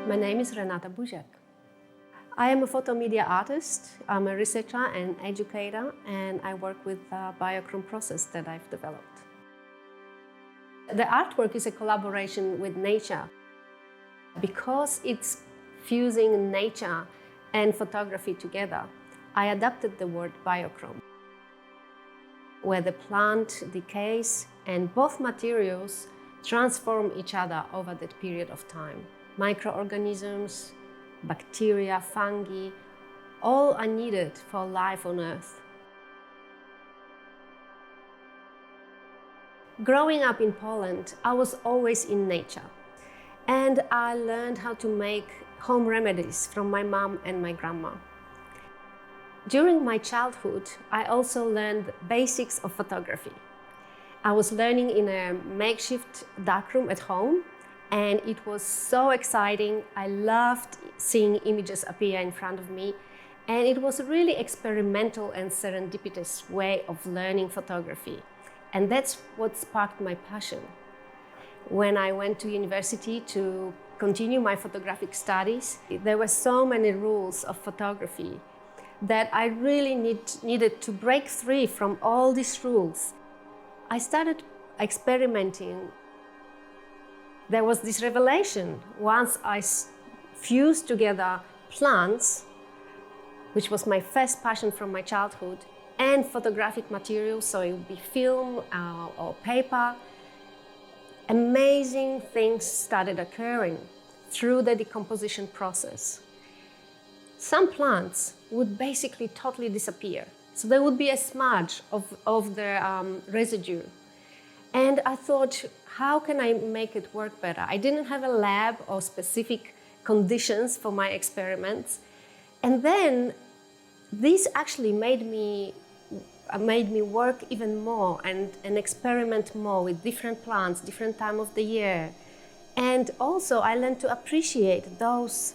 My name is Renata Buziak. I am a photomedia artist, I'm a researcher and educator, and I work with the biochrome process that I've developed. The artwork is a collaboration with nature. Because it's fusing nature and photography together, I adapted the word biochrome, where the plant decays and both materials transform each other over that period of time. Microorganisms, bacteria, fungi, all are needed for life on Earth. Growing up in Poland, I was always in nature. And I learned how to make home remedies from my mom and my grandma. During my childhood, I also learned basics of photography. I was learning in a makeshift darkroom at home, and it was so exciting. I loved seeing images appear in front of me, and it was a really experimental and serendipitous way of learning photography. And that's what sparked my passion. When I went to university to continue my photographic studies, there were so many rules of photography that I really needed to break free from all these rules. I started experimenting. There was this revelation once I fused together plants, which was my first passion from my childhood, and photographic materials, so it would be film or paper. Amazing things started occurring through the decomposition process. Some plants would basically totally disappear. So there would be a smudge of the residue. And I thought, how can I make it work better? I didn't have a lab or specific conditions for my experiments. And then this actually made me work even more and experiment more with different plants, different time of the year. And also I learned to appreciate those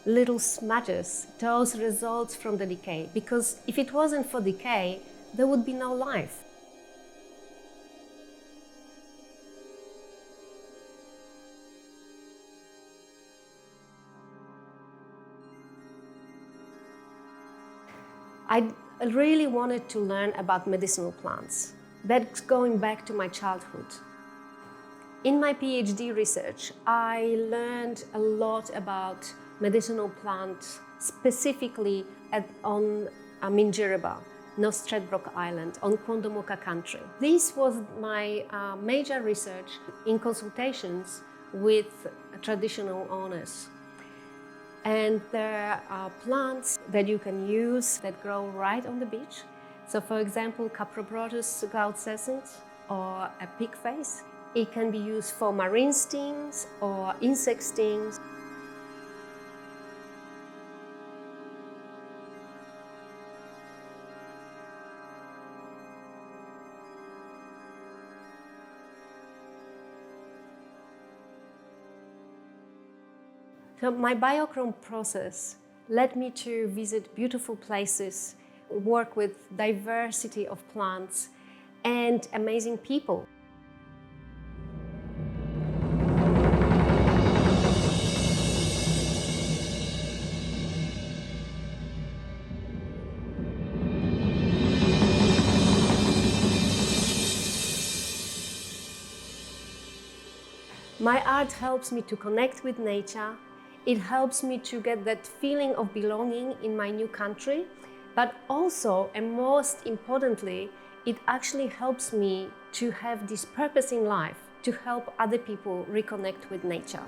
little smudges, those results from the decay. Because if it wasn't for decay, there would be no life. I really wanted to learn about medicinal plants. That's going back to my childhood. In my PhD research, I learned a lot about medicinal plants, specifically on Minjerribah, North Stradbroke Island, on Kondomoka country. This was my major research in consultations with traditional owners. And there are plants that you can use that grow right on the beach. So for example, Caprobrotus glaucescens or a pig face. It can be used for marine stings or insect stings. So my biochrome process led me to visit beautiful places, work with diversity of plants and amazing people. My art helps me to connect with nature. It helps me to get that feeling of belonging in my new country, but also, and most importantly, it actually helps me to have this purpose in life, to help other people reconnect with nature.